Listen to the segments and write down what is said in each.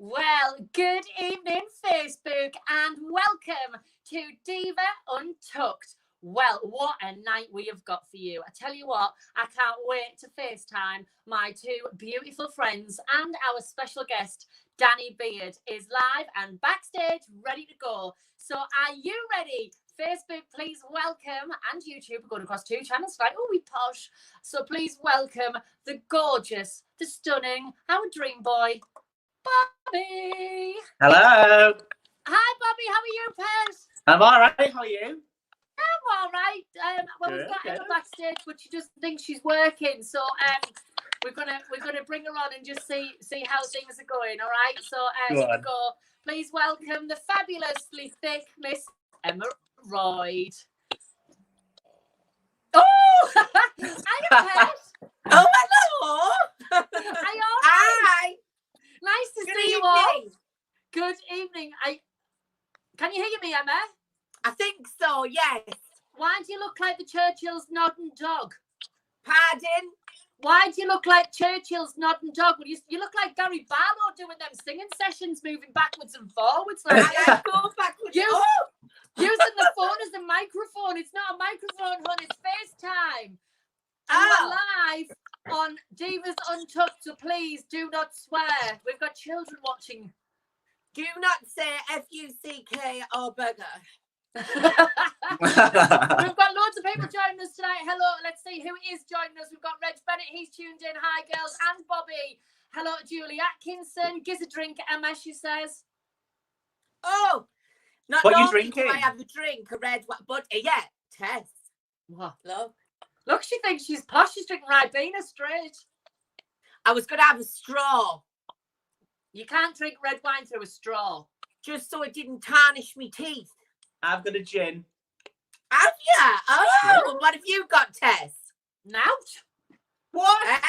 Well, good evening, Facebook, and welcome to Diva Untucked. Well, what a night we have got for you. I tell you what, I can't wait to FaceTime my two beautiful friends, and our special guest, Danny Beard, is live and backstage, ready to go. So are you ready? Facebook, please welcome, and YouTube, we're going across two channels tonight. Oh, we posh. So please welcome the gorgeous, the stunning, our dream boy, Bobby. Hello. Hi, Bobby. How are you, Pez? I'm all right. How are you? I'm all right. Well, we've got Emma backstage, but she just thinks she's working. So we're gonna bring her on and just see how things are going. All right. So here we go. Please welcome the fabulously thick Miss Emma Royd. Oh, hiya, Pez. Oh, hello. Hi. Nice to see you all. Good evening. Can you hear me, Emma? I think so, yes. Why do you look like the Churchill's nodding dog? Pardon? Why do you look like Churchill's nodding dog? Well, you look like Gary Barlow doing them singing sessions, moving backwards and forwards. Like I go backwards. Using the phone as a microphone. It's not a microphone, hon. It's FaceTime. And we're live on Divas Untucked, so please do not swear. We've got children watching. Do not say F-U-C-K or burger. We've got loads of people joining us tonight. Hello, let's see who is joining us. We've got Reg Bennett, he's tuned in. Hi, girls, and Bobby. Hello, Julie Atkinson. Gives a drink, Emma, she says. Oh, not what are you drinking? I have a drink, a red butter. Yeah, Tess. What? Look, she thinks she's posh. She's drinking Ribena straight. I was going to have a straw. You can't drink red wine through a straw. Just so it didn't tarnish me teeth. I've got a gin. Have you? Oh, what have you got, Tess? Nouch. What?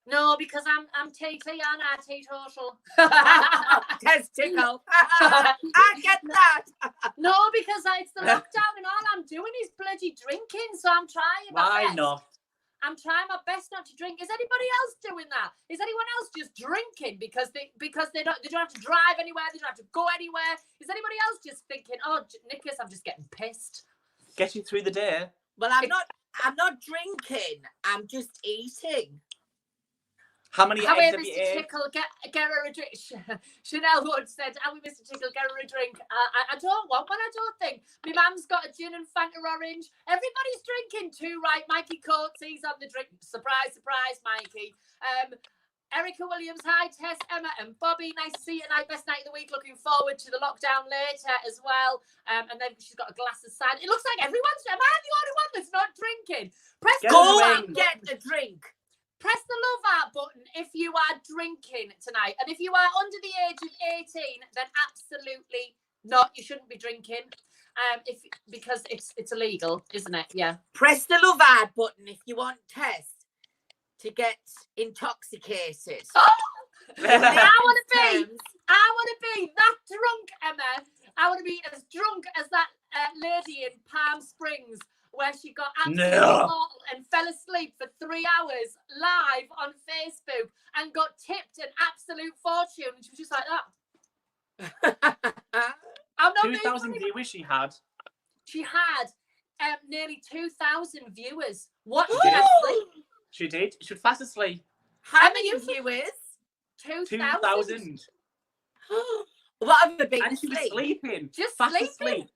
No, because I'm TT and I teetotal. Tess Tickle. I get that. No, because it's the lockdown and all I'm doing is bloody drinking. So I'm trying my best. Not? I'm trying my best not to drink. Is anybody else doing that? Is anyone else just drinking because they don't have to drive anywhere? They don't have to go anywhere. Is anybody else just thinking, oh, Nicholas, I'm just getting pissed? Get you through the day. Well, I'm not drinking. I'm just eating. How many How eggs Mr. have you ate? Tickle, get her a drink. Chanel Wood said, how Mr. Tickle, get her a drink. I don't want one, I don't think. My mum's got a gin and Fanta orange. Everybody's drinking too, right? Mikey Coates, he's on the drink. Surprise, surprise, Mikey. Erica Williams, hi, Tess, Emma and Bobby. Nice to see you tonight. Best night of the week. Looking forward to the lockdown later as well. And then she's got a glass of cider. It looks like everyone's... Am I the only one that's not drinking? Go and get a drink. Press the love out button if you are drinking tonight. And if you are under the age of 18, then absolutely not. You shouldn't be drinking. Because it's illegal, isn't it? Yeah. Press the love out button if you want Tess to get intoxicated. Oh! I want to be that drunk, Emma. I want to be as drunk as that lady in Palm Springs, where she got absolutely mortal and fell asleep for 3 hours live on Facebook and got tipped an absolute fortune. And she was just like that. I'm not 2,000 viewers she had. She had nearly 2,000 viewers. What? She did. She was fast asleep. How many viewers? 2,000. What have they been? And she was sleeping. Just fast sleeping. Asleep.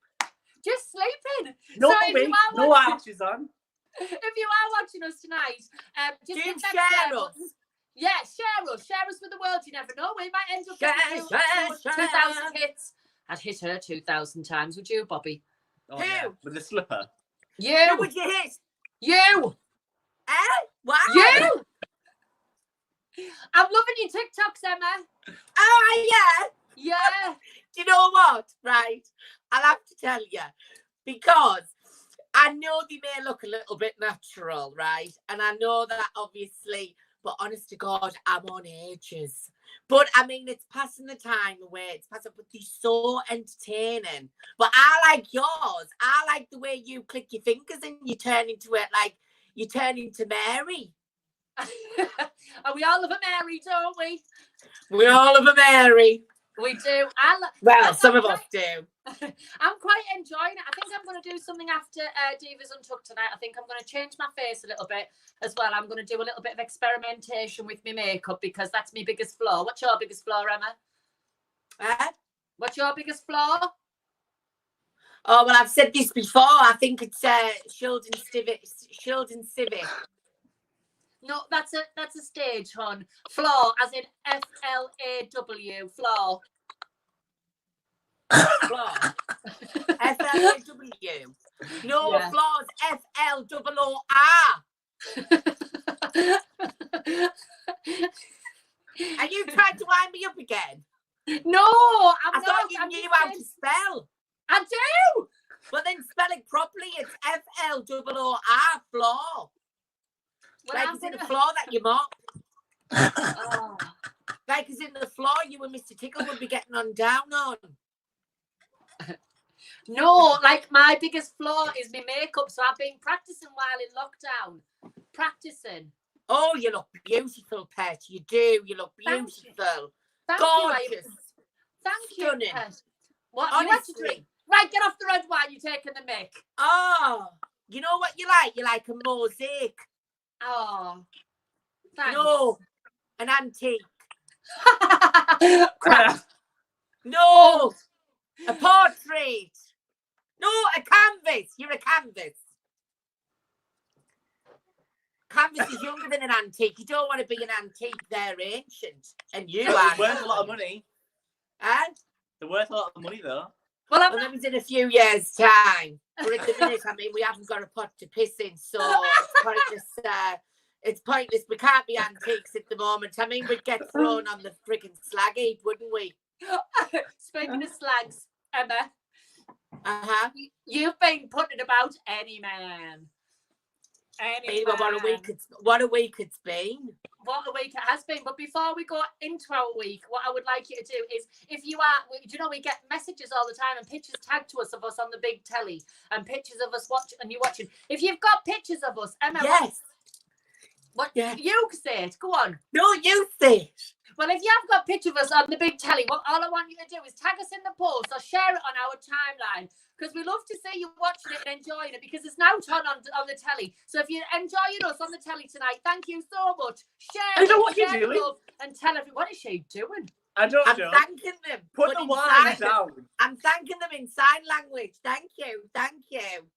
Just sleeping. No, so no eyelashes on. If you are watching us tonight, just hit that share us. button. Yeah, share us. Share us with the world. You never know. We might end up getting 2,000 hits. I'd hit her 2,000 times. Would you, Bobby? Oh, yeah. With the slipper. You. Who would you hit? You. Wow. You. I'm loving your TikToks, Emma. Oh, yeah. Yeah. Do you know what? Right. I'll have to tell you. Because I know they may look a little bit natural, right? And I know that obviously, but honest to God, I'm on ages. But I mean, it's passing the time away. It's passing, but they're so entertaining. But I like yours. I like the way you click your fingers and you turn into it like you turn into Mary. And we all love a Mary, don't we? We all love a Mary. We do. Well, some of us do. I'm quite enjoying it. I think I'm going to do something after Diva's Untucked tonight. I think I'm going to change my face a little bit as well. I'm going to do a little bit of experimentation with my makeup because that's my biggest flaw. What's your biggest flaw, Emma? What's your biggest flaw? Oh, well, I've said this before. I think it's Sheldon Civic. No, that's a stage, hon. Flaw, as in F-L-A-W. Flaw. Flaw. F-L-A-W. No, Yeah. flaws. F-L-O-O-R. Are you trying to wind me up again? No, I I'm thought not. you knew how to spell. I do. Well, then spell it properly. It's F-L-O-O-R. Flaw. Well, Like it's in the floor that you mop. Oh. Like it's in the floor you and Mr. Tickle would be getting on down on. No, like my biggest flaw is my makeup. So I've been practicing while in lockdown. Practicing. Oh, you look beautiful, Pet. You do. You look Thank beautiful. Thank Gorgeous. you. Thank Stunning. you. Pet. What Honestly. you have to drink? Right, get off the red wine. You're taking the mick. Oh, you know what you like? You like a mosaic. Oh, thanks. No, an antique. Crap. No, a portrait. No, a canvas. You're a canvas. Canvas is younger than an antique. You don't want to be an antique. They're ancient. And you are. It's worth a lot of money. And? They're worth a lot of money, though. Well, Well, that was in a few years' time. But at the minute, I mean, we haven't got a pot to piss in, so it's pointless. It's pointless. We can't be antiques at the moment. I mean, we'd get thrown on the frigging slag heap, wouldn't we? Speaking of slags, Emma, you've been putting about any man. What a week it's been. What a week it has been. But before we go into our week, what I would like you to do is, if you are, do you know, we get messages all the time and pictures tagged to us of us on the big telly and pictures of us watching and you watching. If you've got pictures of us, Emma, Yes. what you say it. Go on. No, you say it. Well, if you have got pictures of us on the big telly, all I want you to do is tag us in the post or share it on our timeline because we love to see you watching it and enjoying it because it's now turned on the telly. So if you're enjoying us on the telly tonight, thank you so much. Share I don't know what share you're doing. love and tell everyone. What is she doing? I don't know. I'm thanking them. Put the wine down. I'm thanking them in sign language. Thank you. Thank you.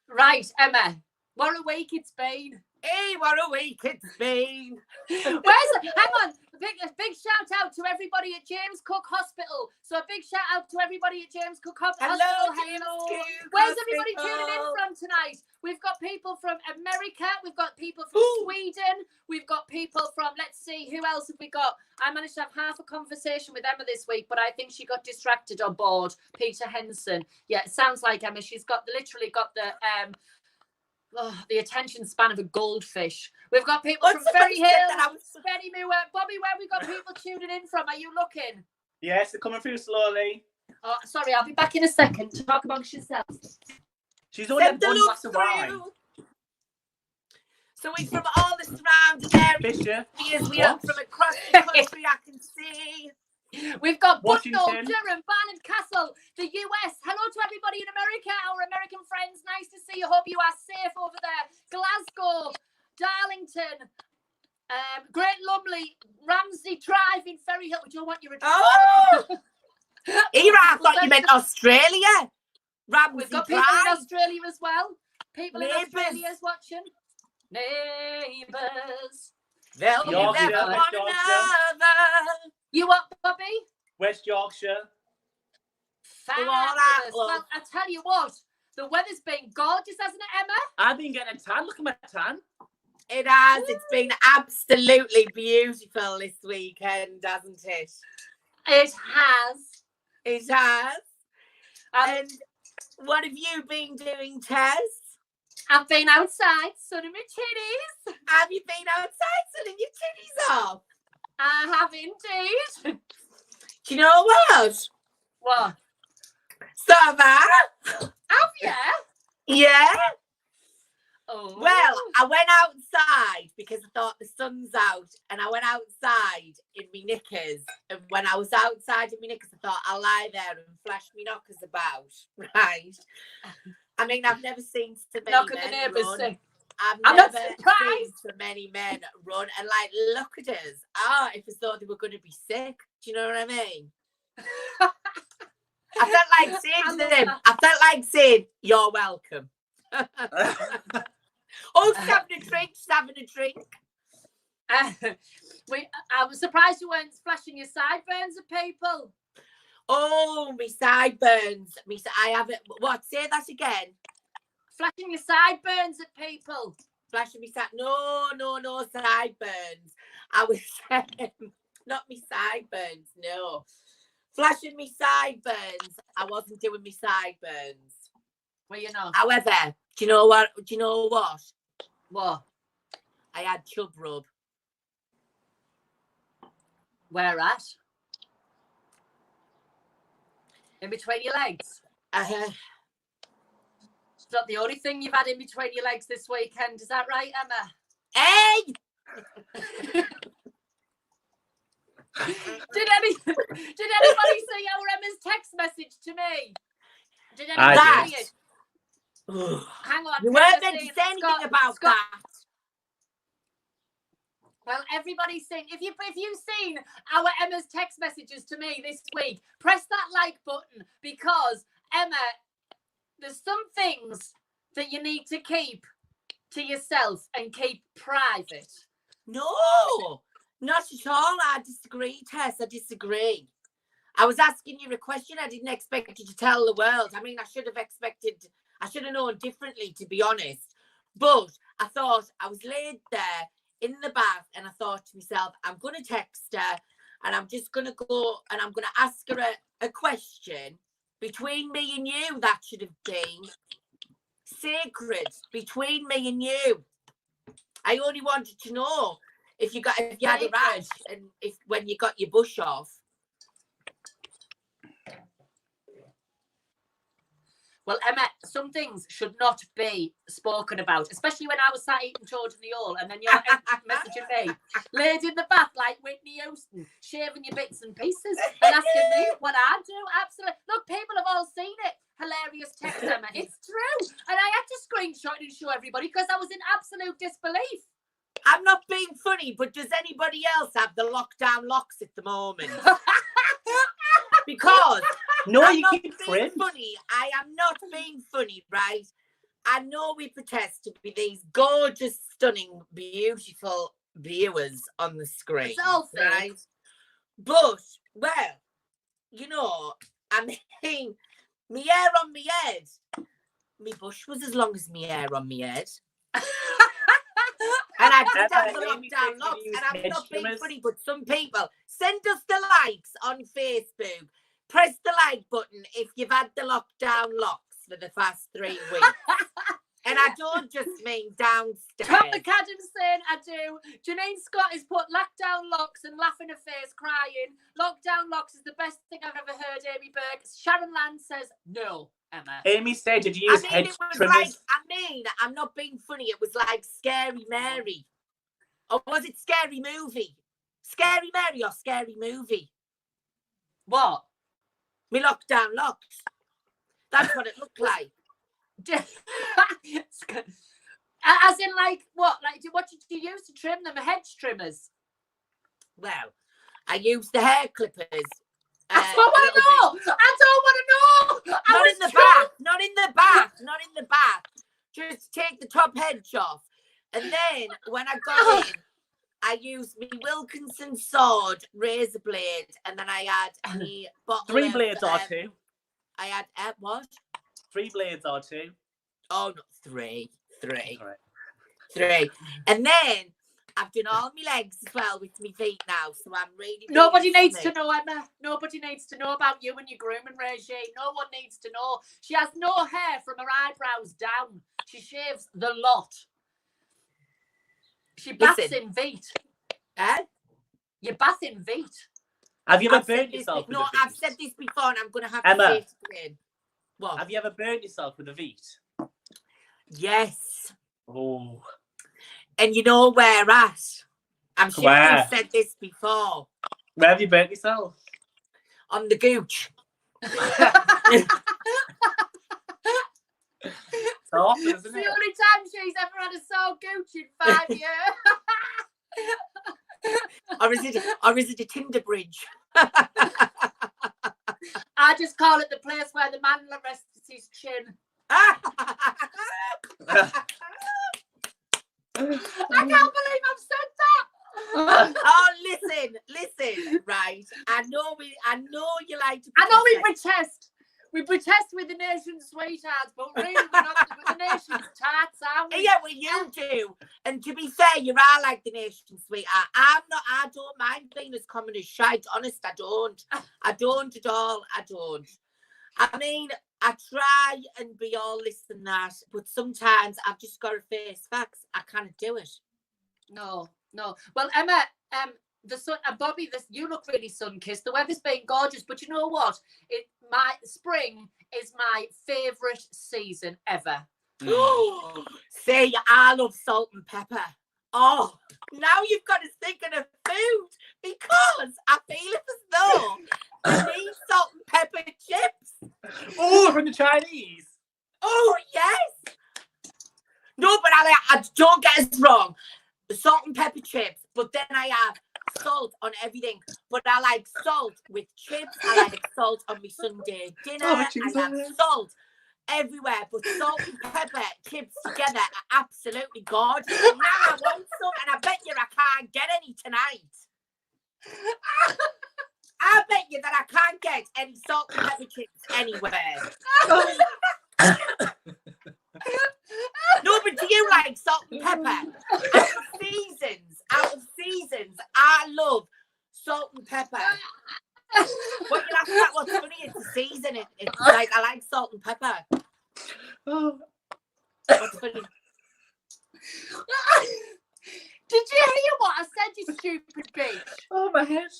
Right, Emma. What a week it's been. Hey, what a week it's been. Hang on. A big shout out to everybody at James Cook Hospital. So a big shout out to everybody at James Cook Hospital. Hello. Where's everybody tuning in from tonight? We've got people from America. We've got people from Sweden. We've got people from, let's see, who else have we got? I managed to have half a conversation with Emma this week, but I think she got distracted on board. Peter Henson. Yeah, it sounds like Emma. She's literally got the attention span of a goldfish. We've got people from Ferry Hill, Bobby, where we got people tuning in from? Are you looking? Yes, they're coming through slowly. Oh, sorry, I'll be back in a second. Talk amongst yourselves. She's only had one glass of wine. So we're from all the surrounding areas. Fisher. We are from across the country, I can see. We've got Washington, Bundle, Durham, Barnard Castle, the US. Hello to everybody in America, our American friends. Nice to see you. Hope you are safe over there. Glasgow, Darlington, Great Lumley, Ramsey Drive in Ferry Hill. We don't want your address. Oh! I thought you meant Australia. Ramsey We've got people Drive. in Australia as well. People in Neighbours. Australia is watching. Neighbours. They'll be Yorkshire, there West one Yorkshire. another. You what, Bobby? West Yorkshire. Fabulous. Well, I tell you what, the weather's been gorgeous, hasn't it, Emma? I've been getting a tan. Look at my tan. It has. It's been absolutely beautiful this weekend, hasn't it? It has. It has. And what have you been doing, Tess? I've been outside sunning my titties. Have you been outside sunning your titties off? I have indeed. Do you know what? What? Summer. Have you? Yeah. Oh. Well, I went outside because I thought the sun's out, and I went outside in my knickers. And when I was outside in my knickers, I thought I'll lie there and flash me knockers about, right? I mean, I've never seen so many Knock at the men neighbours run. say, I've I'm never not seen surprised. so many men run, and like, look at us. Ah, if as though they were going to be sick. Do you know what I mean? I felt like saying to them, I felt like saying, "You're welcome." Oh, she's having a drink. She's having a drink. I was surprised you weren't flashing your sideburns at people. Oh, me sideburns. I have it. What? Say that again. Flashing your sideburns at people. Flashing me side. No, sideburns. I was saying, not me sideburns. No, flashing me sideburns. I wasn't doing me sideburns. Well, you know. However, do you know what? What? I had chub rub. Where at? In between your legs. It's not the only thing you've had in between your legs this weekend. Is that right, Emma? Hey! Did anybody see our Emma's text message to me? Did I anybody did. see it? Hang on. You weren't meant to say anything about that. Well, everybody's seen. If you've seen our Emma's text messages to me this week, press that like button, because Emma, there's some things that you need to keep to yourself and keep private. No, not at all. I disagree, Tess. I disagree. I was asking you a question. I didn't expect you to tell the world. I mean, I should have known differently, to be honest. But I thought, I was laid there in the bath, and I thought to myself, I'm going to text her, and I'm just going to go and I'm going to ask her a question between me and you. That should have been sacred between me and you. I only wanted to know if you had a rash, and when you got your bush off. Well, Emma, some things should not be spoken about, especially when I was sat eating George in the Hall, and then you're messaging me, laid in the bath like Whitney Houston, shaving your bits and pieces, and asking me what I do. Absolutely. Look, people have all seen it. Hilarious text, Emma. It's true. And I had to screenshot it and show everybody because I was in absolute disbelief. I'm not being funny, but does anybody else have the lockdown locks at the moment? Because no, I'm you not keep being trimmed. funny. I am not being funny, right? I know we protest to be these gorgeous, stunning, beautiful viewers on the screen, It's all fake. right? But, well, you know, I mean, me hair on me head, me bush was as long as me hair on me head. And I did have the lockdown locks, and I'm not being funny, but some people, send us the likes on Facebook. Press the like button if you've had the lockdown locks for the past 3 weeks. And I don't just mean downstairs. Tom McAdam's saying I do. Janine Scott has put lockdown locks and laughing her face, crying. Lockdown locks is the best thing I've ever heard, Amy Burke. Sharon Land says no, Emma. Amy said, did you use hedge trimmers? I'm not being funny. It was like Scary Mary. Or was it Scary Movie? Scary Mary or Scary Movie? What? Me lockdown locks. That's what it looked like. As in, like, what? Like, what did you use to trim them? Hedge trimmers? Well, I used the hair clippers. I don't want to know. I don't want to know. Not in the bath. Not in the bath. Not in the bath. Just take the top hedge off. And then when I got in, I used my Wilkinson sword, razor blade, and then I had the bottle 3 blades or 2. I had what? 3 blades or 2. Oh, not 3. 3. Right. 3. And then I've done all my legs as well with my feet now, so I'm really. Nobody needs to know, Emma. Nobody needs to know about you and your grooming regime. No one needs to know. She has no hair from her eyebrows down. She shaves the lot. She baths in Veet. Eh? You bath in Veet. Have you ever burnt yourself with a Veet? I've said this before, and I'm going to have Emma, to say it again. What? Have you ever burnt yourself with a Veet? Yes. Oh. And you know where at? I'm sure Where? you've said this before. Where have you burnt yourself? On the gooch. It's awful, It's isn't the it? only time she's ever had a sore gooch in 5 years. Or is it a Tinder bridge? I just call it the place where the man rests his chin. I can't believe I've said that. Oh, listen, right? I know you like to. I know we protest with the nation's sweethearts, but really we're not with the nation's tarts, are we? Yeah, well, you do. And to be fair, you are like the nation's sweetheart. I'm not. I don't mind being as common as shite. Honest, I don't. I don't at all. I don't. I mean, I try and be all this and that, but sometimes I've just got to face facts. I can't do it. No. Well, Emma, the sun, Bobby, you look really sun-kissed. The weather's been gorgeous, but you know what? My spring is my favourite season ever. See, I love salt and pepper. Oh, now you've got us thinking of food because I feel as though I need salt and pepper chips. Oh, from the Chinese. Oh, yes. No, but I don't get us wrong. Salt and pepper chips, but then I have salt on everything. But I like salt with chips. I like salt on my Sunday dinner. I have salt everywhere. But salt and pepper chips together are absolutely gorgeous. And now I want some, and I bet you I can't get any tonight. I bet you that I can't get any salt and pepper chips anywhere. No, but do you like salt and pepper? Out of seasons, I love salt and pepper. What you laugh at? What's funny? It's a season. It's like I like salt and pepper. Oh. What's funny? Did you hear what I said, you stupid bitch? Oh, my head.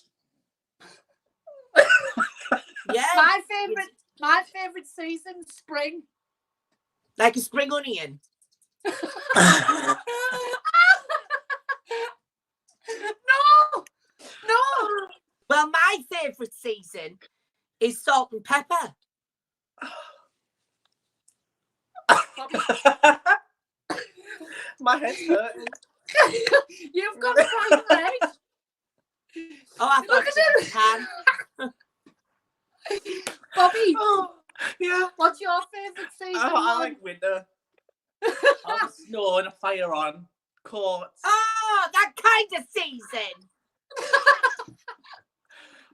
Yeah. My favourite season, spring. Like a spring onion. No. Well, my favourite season is salt and pepper. My head's hurting. You've got bright legs. Oh, I thought it Bobby. Oh, yeah. What's your favourite season? Oh, I like winter. All the snow and a fire on. Courts. Oh, that kind of season.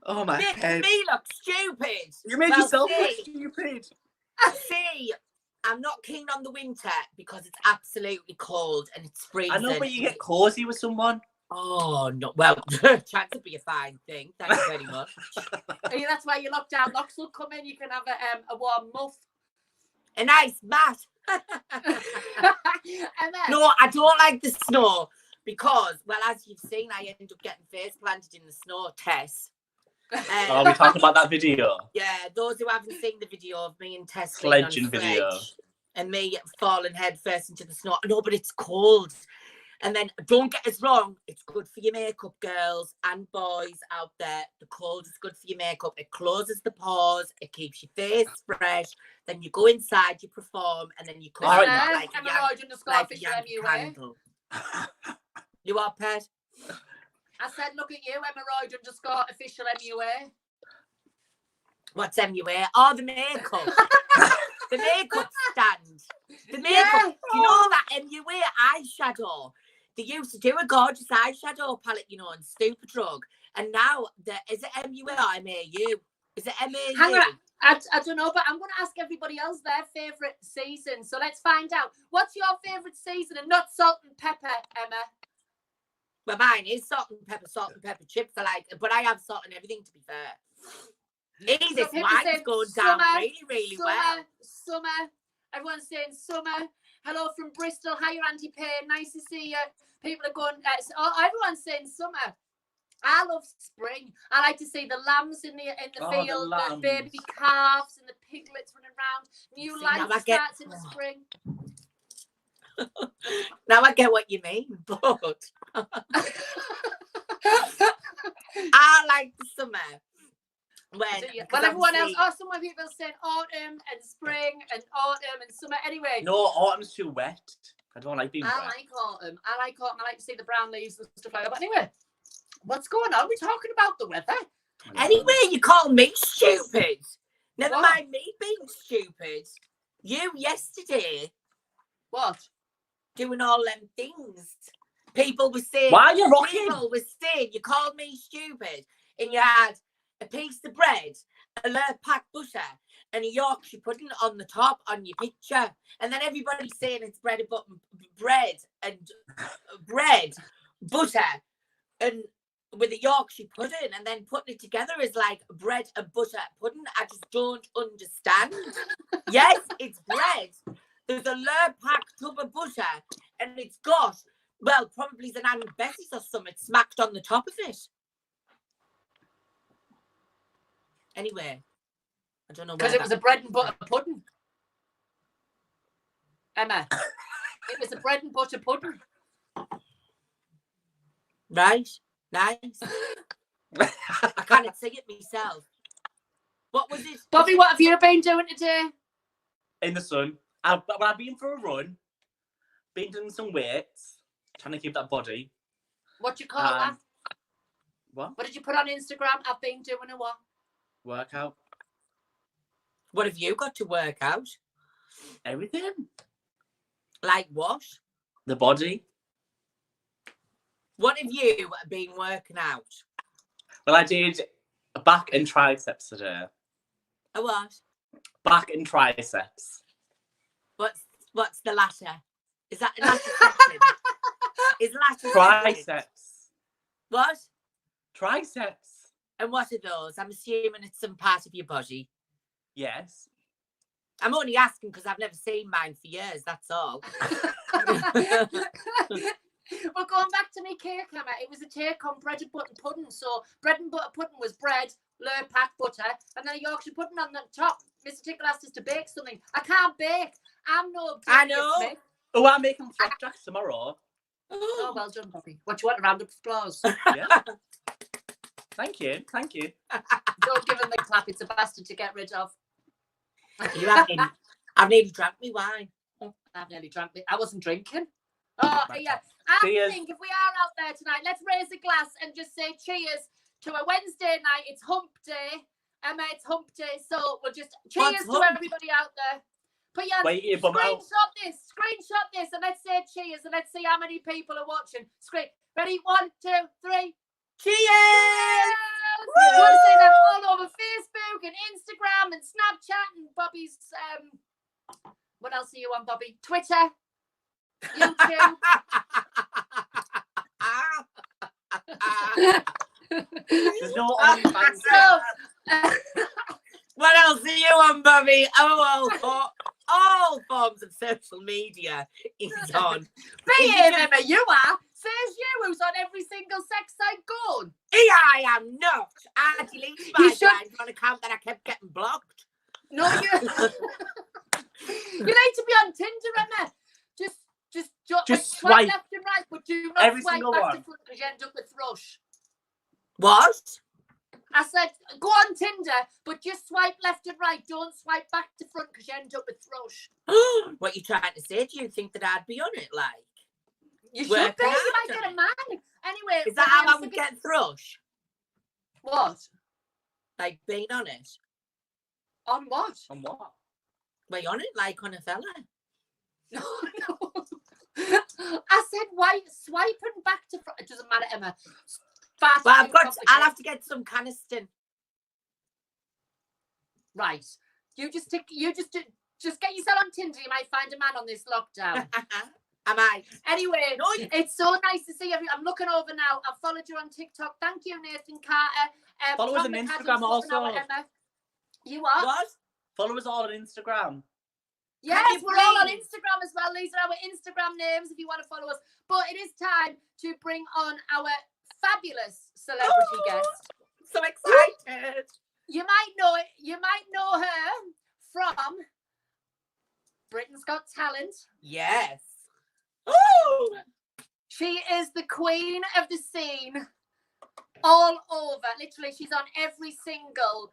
Oh, my Makes head. me look stupid. You made yourself look stupid. See, I'm not keen on the winter because it's absolutely cold and it's freezing. I know, but you get cosy with someone. Oh, no. Well, chance would be a fine thing. Thank you very much. That's why your lockdown locks will come in. You can have a warm muff. A nice mat. No, I don't like the snow because, well, as you've seen, I end up getting face planted in the snow, Tess. Are we talking about that video? Yeah, those who haven't seen the video of me and Tess Sledging video. and me falling head first into the snow. No, but it's cold. And then, don't get us wrong, it's good for your makeup, girls and boys out there. The cold is good for your makeup. It closes the pores. It keeps your face fresh. Then you go inside, you perform, and then you come out like a young candle. You are, Pet? I said, look at you, _official MUA. What's MUA? Oh, the makeup. The makeup stand. The makeup. Do you know that MUA eyeshadow? They used to do a gorgeous eyeshadow palette, you know, on Superdrug. And now, is it MUA or MAU? Is it MAU? Hang on, I don't know, but I'm going to ask everybody else their favourite season. So let's find out. What's your favourite season and not salt and pepper, Emma? Well, mine is salt and pepper chips. I like it, but I have salt and everything, to be fair. This wine's going down really well. Summer. Everyone's saying summer. Hello from Bristol. Hi, Auntie Payne. Nice to see you. People are going. Everyone's saying summer. I love spring. I like to see the lambs in the field, the baby calves and the piglets running around. New life starts in the spring. Now I get what you mean, but I like the summer. Well, everyone else, some people saying autumn and spring and autumn and summer. Anyway, No, autumn's too wet. I don't like being wet. I like autumn. I like to see the brown leaves and stuff like that. But anyway, what's going on? We're talking about the weather. Anyway, you call me stupid. Never What? mind me being stupid. You yesterday. What? Doing all them things. People were saying. Why are you rocking? People were saying you called me stupid, and you had a piece of bread, a Lurpak butter, and a Yorkshire pudding on the top on your picture, and then everybody's saying it's bread and butter, and with a Yorkshire pudding, and then putting it together is like bread and butter pudding. I just don't understand. Yes, it's bread. There's a Lurpak tub of butter, and it's got, well, probably an Aunt Bessie's or something smacked on the top of it. Anyway, I don't know. Because it was a bread and butter pudding. Emma, it was a bread and butter pudding. Right, nice. I can't see it myself. What was it? Bobby, what have you been doing today? In the sun. I've been for a run, been doing some weights, trying to keep that body. What do you call that? What? What did you put on Instagram? I've been doing a what? Workout. What have you got to work out? Everything. Like what? The body. What have you been working out? Well, I did back and triceps today. A what? Back and triceps. What's the latter? Is that a latter section? Is latter Triceps. section? What? Triceps. And what are those? I'm assuming it's some part of your body. Yes. I'm only asking because I've never seen mine for years, that's all. Well, going back to me cake, Emma, it was a take on bread and butter pudding. So bread and butter pudding was bread, Lurpak butter, and then a Yorkshire pudding on the top. Mr. Tickle asked us to bake something. I can't bake. I'm no. I know. Smith. Oh, I'm making flapjacks tomorrow. Oh, well done, Bobby. What do you want? A round of applause? Yeah. Thank you. Thank you. Don't give him the clap. It's a bastard to get rid of. I've nearly drank me wine. I've nearly drank it. I wasn't drinking. Oh, yeah. I Cheers. think if we are out there tonight, let's raise a glass and just say cheers to a Wednesday night. It's hump day. Emma, it's hump day. So we'll just cheers to everybody out there. Put your screenshot this, and let's say cheers, and let's see how many people are watching. Ready? 1, 2, 3. Cheers! You want to say that all over Facebook and Instagram and Snapchat and Bobby's. What else are you on, Bobby? Twitter, YouTube. There's no OnlyFans. What else are you on, Bobby? Oh, all forms of social media is on. Be here, Emma, you are. Says you, who's on every single sex site gone. I am not. I deleted my blind on account that I kept getting blocked. No, you. You need to be on Tinder, Emma. Just swipe left and right, but do not every swipe single back one. to front because you end up with thrush. What? I said, go on Tinder, but just swipe left and right. Don't swipe back to front because you end up with thrush. What are you trying to say? Do you think that I'd be on it, like? You should be. You might get a man. Anyway. Is that how I would get thrush? What? Like being on it? On what? On what? Were you on it, like on a fella? No. I said, why swiping back to front? It doesn't matter, Emma. Well, I'll have to get some caniston. Right. Just get yourself on Tinder. You might find a man on this lockdown. Am I? Anyway, it's so nice to see you. I'm looking over now. I've followed you on TikTok. Thank you, Nathan Carter. Follow us on Instagram also. Emma. You are? What? Follow us all on Instagram. Yes, we're all on Instagram as well. These are our Instagram names if you want to follow us. But it is time to bring on our fabulous celebrity guest. So excited. You might know her from Britain's Got Talent. Yes. She is the queen of the scene all over. Literally, she's on every single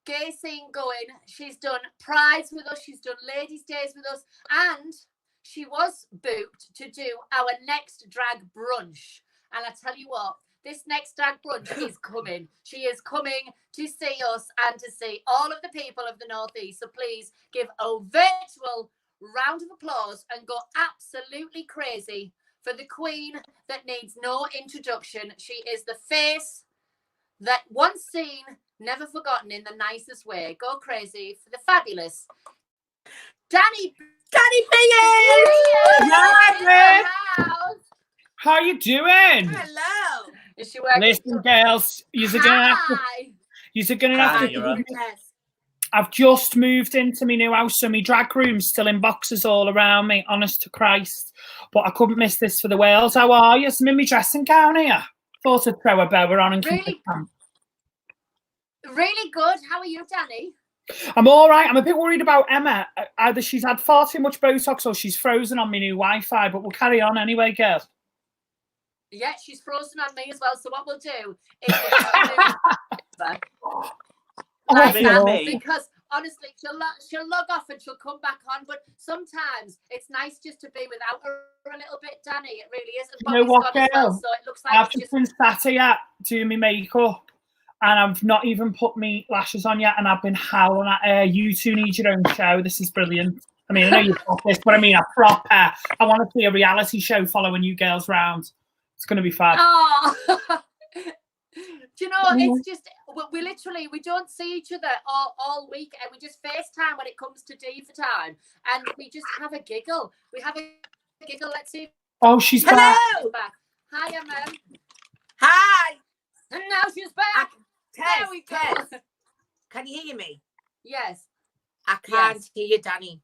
gay scene going. She's done prides with us. She's done ladies' days with us. And she was booked to do our next drag brunch. And I tell you what, this next drag brunch is coming. She is coming to see us and to see all of the people of the Northeast. So please give a virtual round of applause and go absolutely crazy for the queen that needs no introduction. She is the face that once seen, never forgotten in the nicest way. Go crazy for the fabulous Danny Piggy! How you doing? Hello. Is she working? Listen, girls, you're gonna have Hi, to. you're right. I've just moved into my new house, so my drag room's still in boxes all around me, honest to Christ. But I couldn't miss this for the Wales. How are you? I'm in my dressing gown here. Thought I'd throw a bower on and keep it calm. Really good. How are you, Danny? I'm all right. I'm a bit worried about Emma. Either she's had far too much Botox or she's frozen on my new Wi-Fi, but we'll carry on anyway, girls. Yeah, she's frozen on me as well. So what we'll do is like that, because honestly, she'll log off and she'll come back on. But sometimes it's nice just to be without her a little bit, Danny. It really is. And You know what, girl? well, so it looks like I've just been sat here doing my makeup, and I've not even put my lashes on yet, and I've been howling at her. You two need your own show. This is brilliant. I mean, I know you've got this, but I mean, I want to see a reality show following you girls round. It's going to be fun. Oh. Do you know, it's just, we don't see each other all week, and we just FaceTime when it comes to Diva time, and we just have a giggle. We have a giggle. Let's see. Oh, she's back. Hi, Emma. Hi. And now she's back. There we go. Tess. Can you hear me? Yes. I can't hear you, Danny.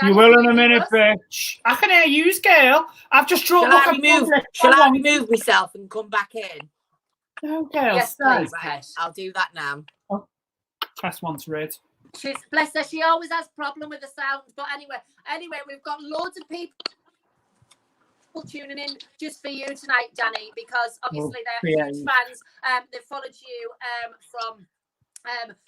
You will in a minute, bitch. I can hear you, girl. I've just drawn. Shall I remove myself and come back in? No, girl. Yes, please. Right, I'll do that now. Oh, Tess wants red. She's bless her. She always has problem with the sound. But anyway, we've got loads of people tuning in just for you tonight, Danny, because obviously they're huge fans. They've followed you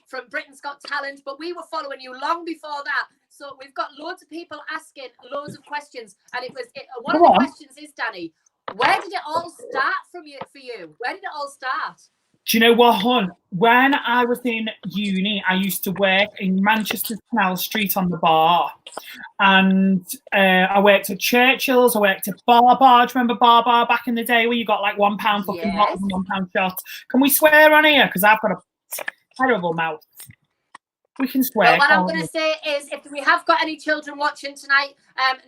from Britain's Got Talent, but we were following you long before that. So we've got loads of people asking loads of questions, and one of the questions is, Danny, where did it all start for you? Where did it all start? Do you know what, hon? When I was in uni, I used to work in Manchester Canal Street on the bar, and I worked at Churchill's. I worked at Bar. Do you remember Bar back in the day where you got like £1 fucking bottles and £1 shots? Can we swear on here? Because I've got a terrible mouth. We can swear. Well, what I'm going to say is, if we have got any children watching tonight,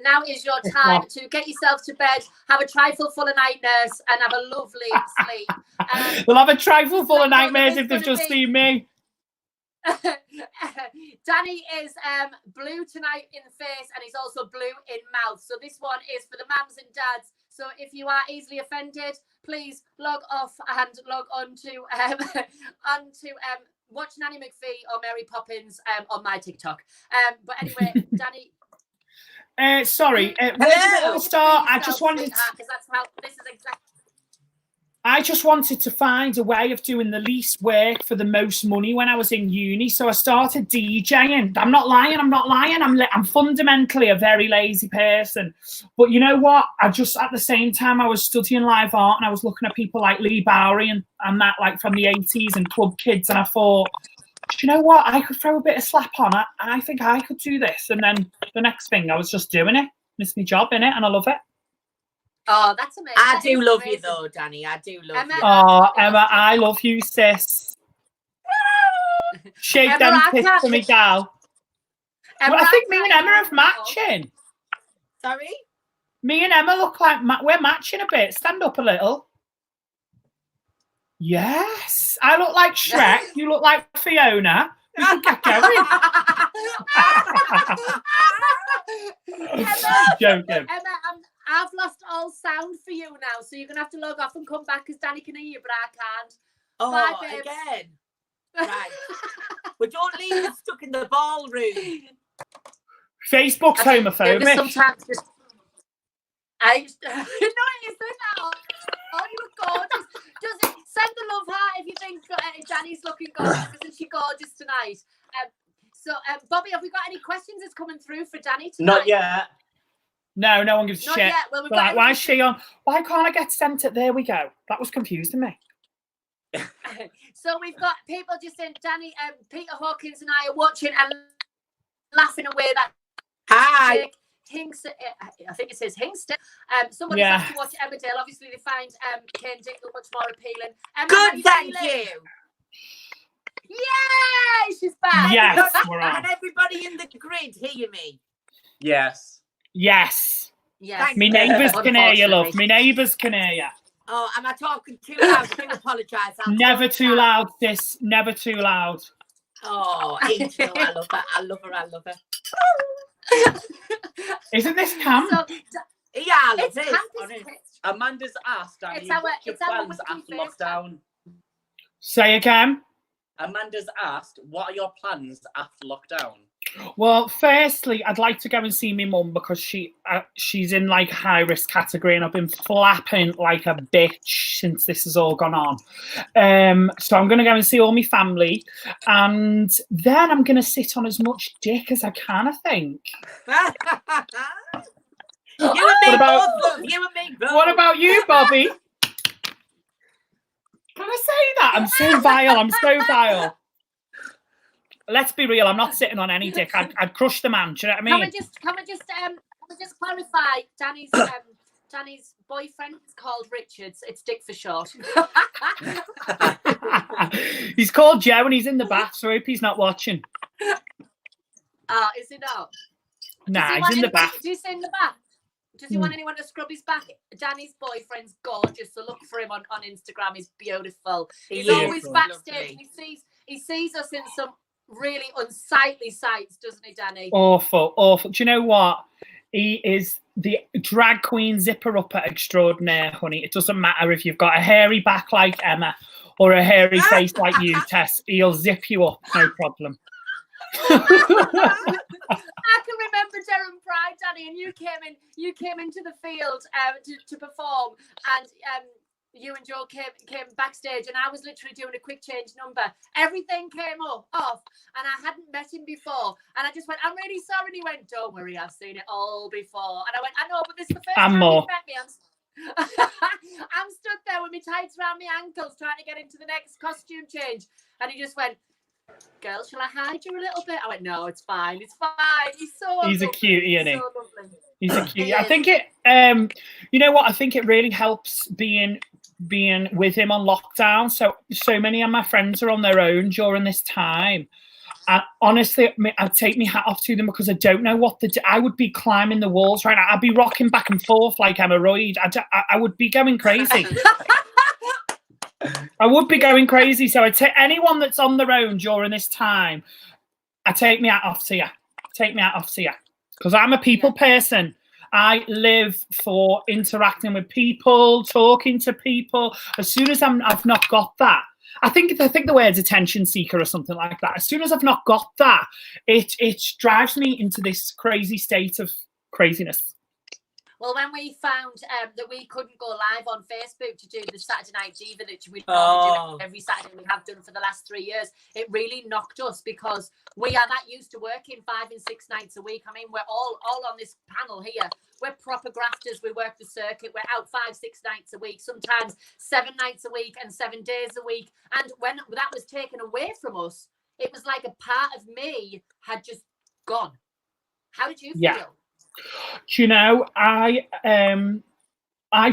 now is your time to get yourself to bed, have a trifle full of night nurse, and have a lovely sleep. We'll have a trifle full of nightmares if they've just seen me. Danny is blue tonight in the face, and he's also blue in mouth. So this one is for the mums and dads. So if you are easily offended, please log off and log on to watch Nanny McPhee or Mary Poppins on my TikTok. But anyway, Danny. Sorry. Hello. Start. I just wanted. Because that's how this is exactly. I just wanted to find a way of doing the least work for the most money when I was in uni. So I started DJing. I'm not lying. I'm fundamentally a very lazy person. But you know what? I just, at the same time, I was studying live art and I was looking at people like Lee Bowery and that, like from the 80s and Club Kids. And I thought, do you know what? I could throw a bit of slap on it. I think I could do this. And then the next thing, I was just doing it. It's my job, innit? And I love it. Oh, that's amazing. I do love you though, Danny. I do love you. Oh, Emma, I love you, sis. Shake them tits for me, gal. Well, I think me and Emma are matching. Sorry? Me and Emma look like we're matching a bit. Stand up a little. Yes. I look like Shrek. You look like Fiona. We can get going. Joking. Emma, I've lost all sound for you now, so you're going to have to log off and come back because Danny can hear you, but I can't. Oh, bye, babes. Again. Right. But don't leave us stuck in the ballroom. Facebook's homophobic. Sometimes just No, it isn't that. Oh, you look gorgeous. Does it send the love heart if you think Danny's looking gorgeous? Isn't she gorgeous tonight? So, Bobby, have we got any questions that's coming through for Danny tonight? Not yet. No, no one gives a Not shit. yet. Well, we've They're got like, why is she on? Why can't I get sent it? There we go. That was confusing me. So we've got people just saying, Danny, Peter Hawkins and I are watching and laughing away. That Hi. Hinks, I think it says Hingston. Somebody has to watch Emmerdale. Obviously, they find Kane Dingle much more appealing. Good, thank you. Yeah, she's back. Yes, we're on. And everybody in the grid hear me. Yes. Yes. Yes. Me neighbours can hear you, love. Me neighbours can hear you. Oh, am I talking too loud? I do apologise. Never too loud, sis. Never too loud. Oh, Angel, I love her. I love her. I love her. Isn't this camp? So, Yeah, I love it's it. camp, Honest. Amanda's asked, Danny, It's our- what's your it's our plans weekly after FaceTime. lockdown? Say again. Amanda's asked, what are your plans after lockdown? Well, firstly, I'd like to go and see my mum because she's in like high risk category, and I've been flapping like a bitch since this has all gone on. So I'm going to go and see all my family, and then I'm going to sit on as much dick as I can. I think. You and me about- both, love. You and me both. What about you, Bobby? Can I say that? I'm so vile. I'm so vile. Let's be real. I'm not sitting on any dick. I'd crush the man. Do you know what I mean? Can we just clarify? Danny's boyfriend is called Richards. It's Dick for short. He's called Joe and he's in the bath, so I hope he's not watching. Is he not? Nah, he's in the bath. Does he say in the bath? Does he want anyone to scrub his back? Danny's boyfriend's gorgeous, so look for him on Instagram. He's beautiful. He's always backstage. And he sees us in some really unsightly sights, doesn't he, Danny? Awful, awful. Do you know what? He is the drag queen zipper upper extraordinaire, honey. It doesn't matter if you've got a hairy back like Emma or a hairy face like you, Tess. He'll zip you up, no problem. I can remember Derren Pride, Danny, and you came into the field to perform, and you and Joe came backstage, and I was literally doing a quick change number. Everything came off, and I hadn't met him before, and I just went, "I'm really sorry." And he went, "Don't worry, I've seen it all before." And I went, "I know, but this is the first time more. you've met me." I'm stood there with my tights around my ankles, trying to get into the next costume change, and he just went, "Girl, shall I hide you a little bit?" I went, "No, it's fine. It's fine." He's so He's lovely. a cutie, isn't he? So lovely. He's a cutie. He I is. think it, you know what? I think it really helps being with him on lockdown. So many of my friends are on their own during this time. And honestly, I'd take my hat off to them because I don't know what I would be climbing the walls right now. I'd be rocking back and forth like hemorrhoid. I would be going crazy. I would be going crazy. So I take anyone that's on their own during this time, I take my hat off to you. Take my hat off to you. Because I'm a people person. I live for interacting with people, talking to people. As soon as I've not got that, I think the word's attention seeker or something like that. As soon as I've not got that, it drives me into this crazy state of craziness. Well, when we found that we couldn't go live on Facebook to do the Saturday Night Diva that we normally do every Saturday, we have done for the last 3 years, it really knocked us because we are that used to working 5 and 6 nights a week. I mean, we're all on this panel here. We're proper grafters. We work the circuit. We're out 5, 6 nights a week, sometimes 7 nights a week and 7 days a week. And when that was taken away from us, it was like a part of me had just gone. How did you feel? Do you know, I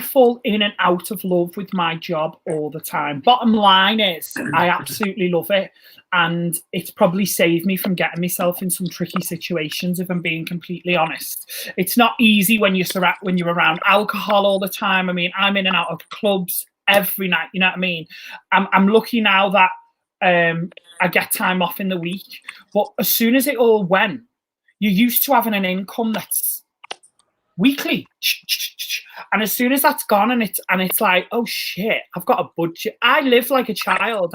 fall in and out of love with my job all the time. Bottom line is, I absolutely love it, and it's probably saved me from getting myself in some tricky situations. If I'm being completely honest, it's not easy when you're around alcohol all the time. I mean, I'm in and out of clubs every night. You know what I mean? I'm lucky now that I get time off in the week, but as soon as it all went, you're used to having an income that's weekly, and as soon as that's gone, and it's like, oh shit, I've got a budget. I live like a child.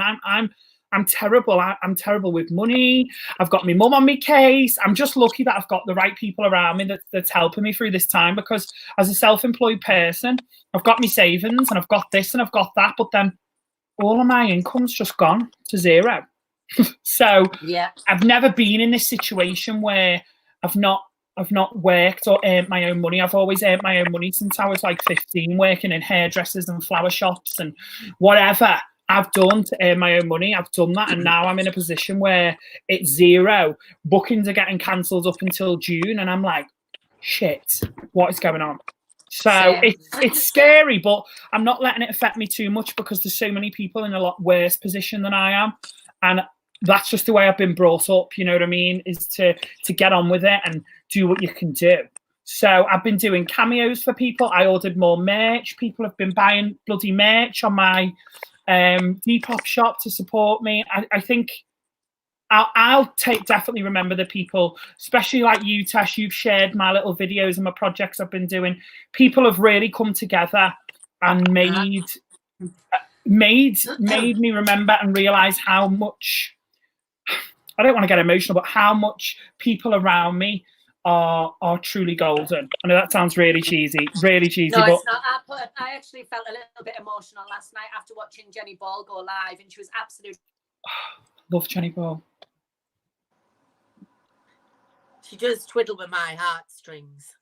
I'm terrible. I'm terrible with money. I've got my mum on my case. I'm just lucky that I've got the right people around me that's helping me through this time, because as a self-employed person, I've got my savings and I've got this and I've got that, but then all of my income's just gone to zero. So Yeah. I've never been in this situation where I've not worked or earned my own money. I've always earned my own money since I was like 15, working in hairdressers and flower shops and whatever I've done to earn my own money. I've done that, and now I'm in a position where it's zero. Bookings are getting cancelled up until June, and I'm like, shit, what is going on? So it's scary, but I'm not letting it affect me too much, because there's so many people in a lot worse position than I am, and that's just the way I've been brought up. You know what I mean? Is to get on with it and do what you can do. So I've been doing cameos for people. I ordered more merch. People have been buying bloody merch on my Depop shop to support me. I think I'll definitely remember the people, especially like you, Tess. You've shared my little videos and my projects I've been doing. People have really come together and made me remember and realize how much, I don't want to get emotional, but how much people around me are truly golden. I know that sounds really cheesy. No, but it's not. I actually felt a little bit emotional last night after watching Jenny Ball go live, and she was absolutely... Love Jenny Ball. She does twiddle with my heartstrings.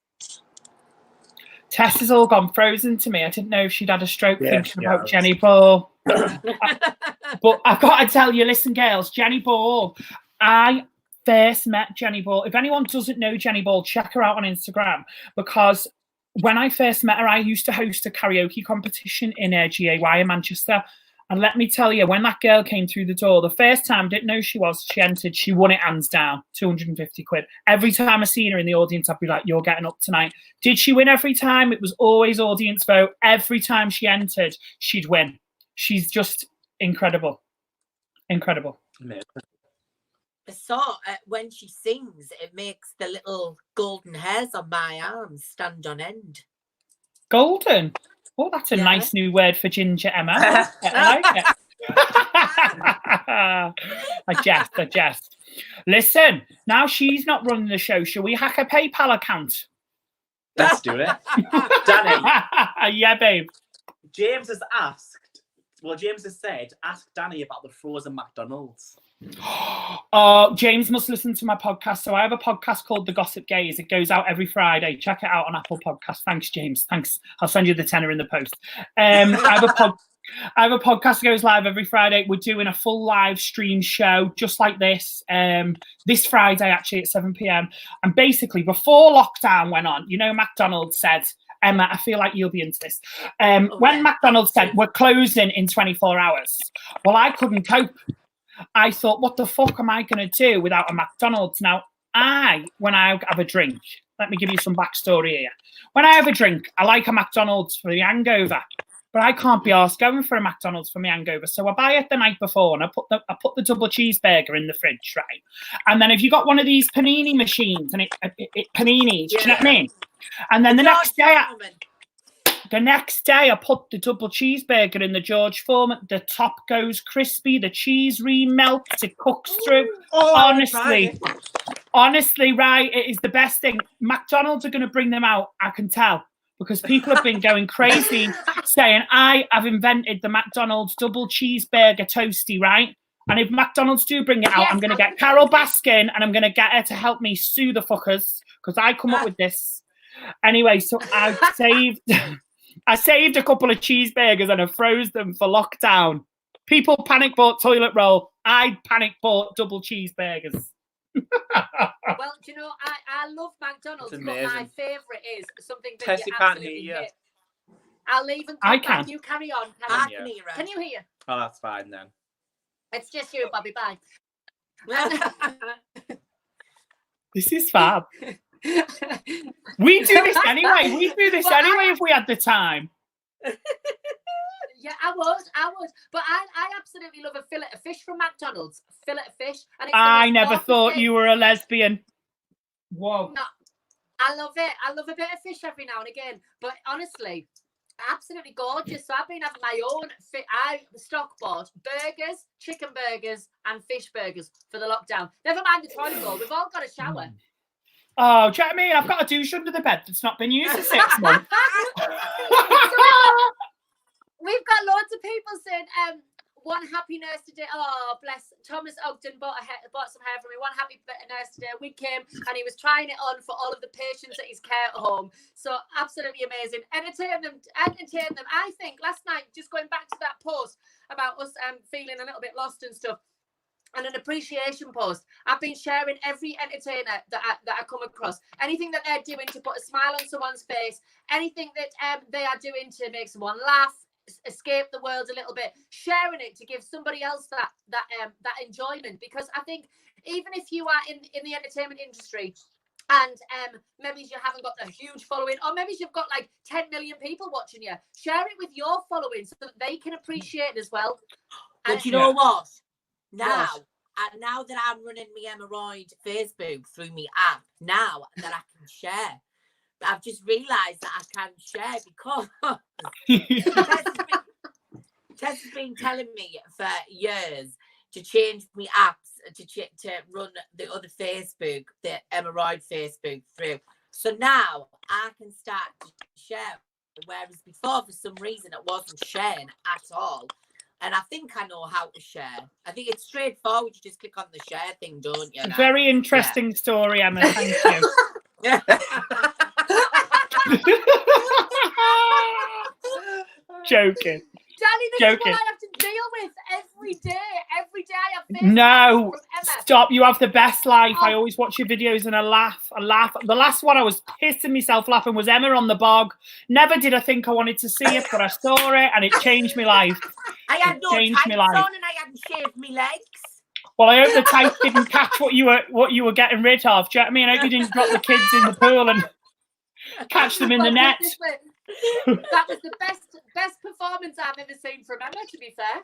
Tess has all gone frozen to me. I didn't know if she'd had a stroke thinking about has. Jenny Ball. But I've got to tell you, listen, girls, Jenny Ball, I first met Jenny Ball. If anyone doesn't know Jenny Ball, check her out on Instagram, because when I first met her, I used to host a karaoke competition in GAY in Manchester. And let me tell you, when that girl came through the door, the first time, didn't know she entered, she won it hands down, 250 quid. Every time I seen her in the audience, I'd be like, you're getting up tonight. Did she win every time? It was always audience vote. Every time she entered, she'd win. She's just incredible. Incredible. So when she sings, it makes the little golden hairs on my arms stand on end. Golden? Oh, that's a nice new word for Ginger Emma. I like it. I jest. Listen, now she's not running the show. Shall we hack a PayPal account? Let's do it. Danny. Yeah, babe. James has said, ask Danny about the frozen McDonald's. James must listen to my podcast. So I have a podcast called The Gossip Gaze. It goes out every Friday. Check it out on Apple Podcasts. Thanks, James. Thanks. I'll send you the tenner in the post. I have a podcast that goes live every Friday. We're doing a full live stream show just like this. This Friday, actually, at 7 p.m. And basically, before lockdown went on, you know, McDonald's said, Emma, I feel like you'll be into this. When McDonald's said, we're closing in 24 hours. Well, I couldn't cope. I thought, what the fuck am I going to do without a McDonald's? Now, when I have a drink, let me give you some backstory here. When I have a drink, I like a McDonald's for the hangover, but I can't be arsed going for a McDonald's for my hangover. So I buy it the night before, and I put the double cheeseburger in the fridge, right? And then if you got one of these panini machines, and it paninis, do you know what I mean? And then the next day, I put the double cheeseburger in the George Foreman. The top goes crispy. The cheese remelts. It cooks through. Honestly, right? It is the best thing. McDonald's are going to bring them out. I can tell, because people have been going crazy saying, I have invented the McDonald's double cheeseburger toasty, right? And if McDonald's do bring it out, I'm going to get Carol Baskin, and I'm going to get her to help me sue the fuckers, because I come up with this. Anyway, so I saved a couple of cheeseburgers and I froze them for lockdown. People panic bought toilet roll. I panic bought double cheeseburgers. Well, do you know, I love McDonald's, but my favourite is something that Tessie you can't absolutely hear you. hate. I'll leave and I come can. back. You carry on. Can you hear? Oh, that's fine then. It's just you, Bobby. Bye. This is fab. We do this anyway. If we had the time. Yeah, I would. But I absolutely love a fillet of fish from McDonald's. Fillet of fish. And I never thought you were a lesbian. Whoa. No, I love it. I love a bit of fish every now and again. But honestly, absolutely gorgeous. So I've been having my own I stock bought burgers, chicken burgers, and fish burgers for the lockdown. Never mind the toilet bowl. We've all got a shower. Oh, do you know what I mean? I've got a douche under the bed that's not been used for 6 months. We've got loads of people saying, one happy nurse today. Oh, bless. Thomas Ogden bought some hair from me. One happy nurse today. We came and he was trying it on for all of the patients at his care home. So absolutely amazing. Entertain them. I think last night, just going back to that post about us feeling a little bit lost and stuff, and an appreciation post. I've been sharing every entertainer that I come across. Anything that they're doing to put a smile on someone's face, anything that they are doing to make someone laugh, escape the world a little bit, sharing it to give somebody else that enjoyment. Because I think even if you are in the entertainment industry and maybe you haven't got a huge following, or maybe you've got like 10 million people watching you, share it with your following so that they can appreciate it as well. But you know what? Now that I'm running my hemorrhoid Facebook through my app, now that I can share, I've just realised that I can share because Tess has been telling me for years to change my apps to run the other Facebook, the hemorrhoid Facebook through. So now I can start to share, whereas before for some reason it wasn't sharing at all. And I think I know how to share. I think it's straightforward. You just click on the share thing, don't you? Very interesting story, Emma. Thank you. Joking. Danny, this is what I have to deal with every day. Every day I have this. No, stop. You have the best life. I always watch your videos and I laugh. The last one I was pissing myself laughing was Emma on the bog. Never did I think I wanted to see it, but I saw it and it changed my life. I had no tights on and I hadn't shaved my legs. Well, I hope the tights didn't catch what you were getting rid of. Do you know what I mean? I hope you didn't drop the kids in the pool and catch them in the net. That was the best performance I've ever seen from Emma, to be fair.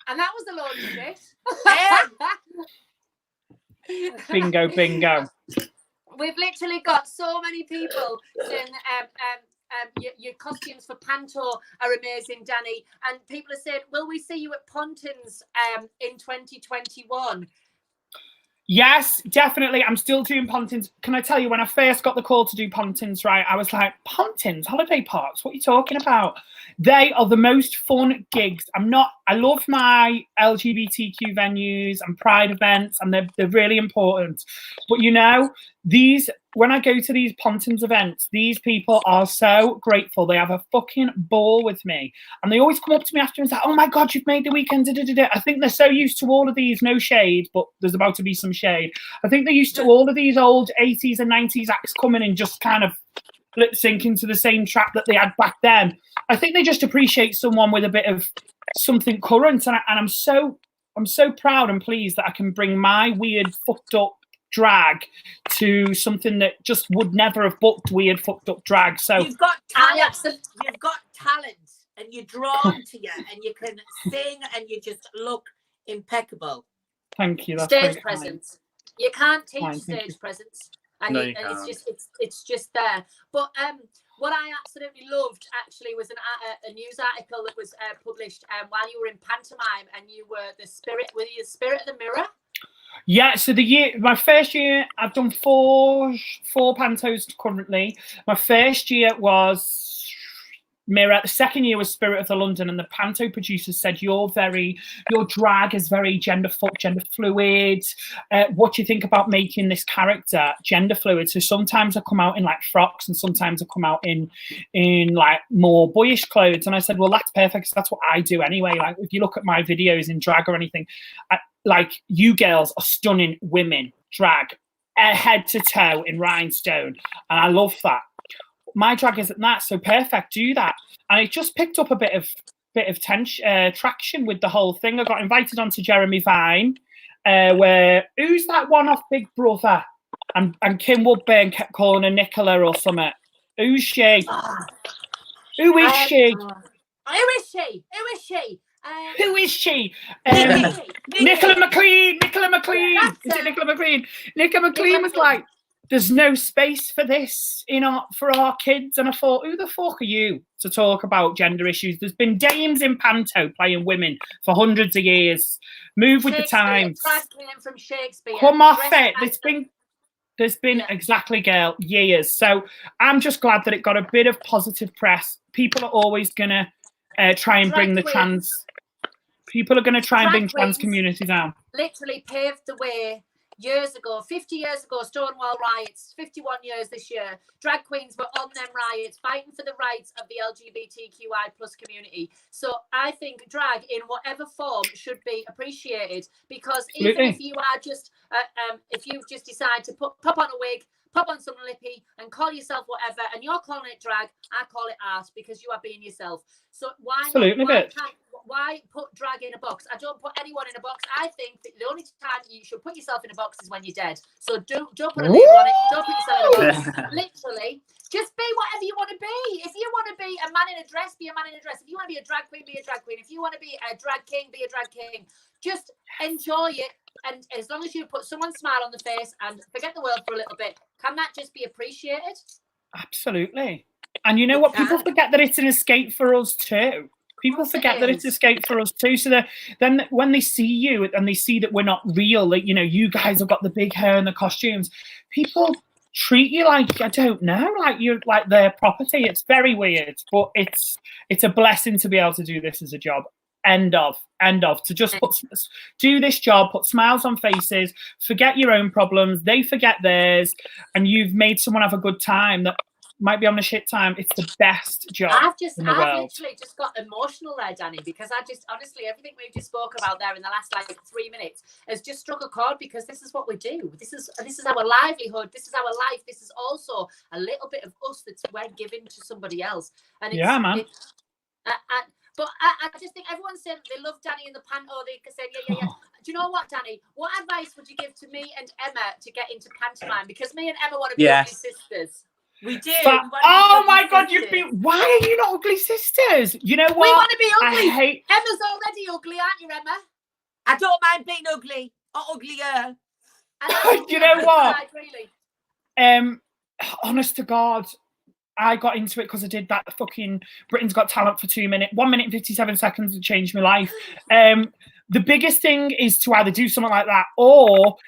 And that was a load of shit. Bingo. We've literally got so many people saying your costumes for Panto are amazing, Danny. And people are saying, will we see you at Pontins in 2021? Yes, definitely. I'm still doing Pontins. Can I tell you, when I first got the call to do Pontins, right, I was like, Pontins, holiday parks, what are you talking about? They are the most fun gigs. I love my LGBTQ venues and pride events, and they're really important. But you know, when I go to these Pontins events, these people are so grateful. They have a fucking ball with me. And they always come up to me after and say, oh my God, you've made the weekend. I think they're so used to all of these, no shade, but there's about to be some shade. I think they're used to all of these old 80s and 90s acts coming and just kind of lip syncing to the same track that they had back then. I think they just appreciate someone with a bit of something current. And I'm so proud and pleased that I can bring my weird, fucked up drag to something that just would never have booked weird, fucked up drag. So you've got talent. You've got talent, and you're drawn to you, and you can sing, and you just look impeccable. Thank you. That's stage presence. You can't teach stage presence, and no, it's just there. But what I absolutely loved actually was a news article that was published while you were in pantomime, and you were the spirit. Were you the spirit of the mirror? Yeah, so my first year, I've done four pantos currently. My first year was Mirror. The second year was Spirit of the London, and the panto producers said your drag is very gender fluid. What do you think about making this character gender fluid? So sometimes I come out in like frocks, and sometimes I come out in like more boyish clothes. And I said, well, that's perfect, because that's what I do anyway. Like if you look at my videos in drag or anything, like you girls are stunning women, drag, head to toe in rhinestone, and I love that. My drag isn't that, so perfect, do that. And it just picked up a bit of traction with the whole thing. I got invited onto Jeremy Vine, where who's that one off Big Brother? And Kim Woodburn kept calling her Nicola or something. Who's she? Who is she? Who is she? Who is she? Nicola McLean. Is it Nicola McLean? Nicola McLean was like, there's no space for this for our kids. And I thought, who the fuck are you to talk about gender issues? There's been dames in panto playing women for hundreds of years. Move with the times. Drag queen from Shakespeare. Come off it. There's been exactly, girl, years. So I'm just glad that it got a bit of positive press. People are always gonna try and bring the trans. People are going to try and bring trans community down. Literally paved the way years ago, 50 years ago, Stonewall riots, 51 years this year. Drag queens were on them riots, fighting for the rights of the LGBTQI plus community. So I think drag in whatever form should be appreciated, because even if you are just, if you just decide to pop on a wig, pop on some lippy and call yourself whatever, and you're calling it drag, I call it art, because you are being yourself. So why put drag in a box? I don't put anyone in a box. I think that the only time you should put yourself in a box is when you're dead. So don't put a label on it. Don't put yourself in a box. Literally, just be whatever you want to be. If you want to be a man in a dress, be a man in a dress. If you want to be a drag queen, be a drag queen. If you want to be a drag king, be a drag king. Just enjoy it. And as long as you put someone's smile on the face and forget the world for a little bit, can that just be appreciated? Absolutely. And you know what? People forget that it's an escape for us too. People forget that it's an escape for us too. So then when they see you and they see that we're not real, like, you know, you guys have got the big hair and the costumes, people treat you like, I don't know, like you're like their property. It's very weird, but it's a blessing to be able to do this as a job. End of. To just do this job, put smiles on faces, forget your own problems, they forget theirs, and you've made someone have a good time that might be on the shit time. It's the best job I've in the world. literally just got emotional there, Danny, because I just, honestly, everything we've just spoke about there in the last like 3 minutes has just struck a chord, because this is what we do. This is our livelihood. This is our life. This is also a little bit of us that's we're giving to somebody else. And it's, yeah, man. But I just think everyone said they love Danny in the panto. They said, yeah. Do you know what, Danny? What advice would you give to me and Emma to get into pantomime? Because me and Emma want to be ugly sisters. We do. Oh my God, why are you not ugly sisters? You know what? We want to be ugly. Emma's already ugly, aren't you, Emma? I don't mind being ugly or uglier. You know what? Really. Honest to God, I got into it because I did that fucking Britain's Got Talent for 2 minutes, 1 minute and 57 seconds to change my life. The biggest thing is to either do something like that or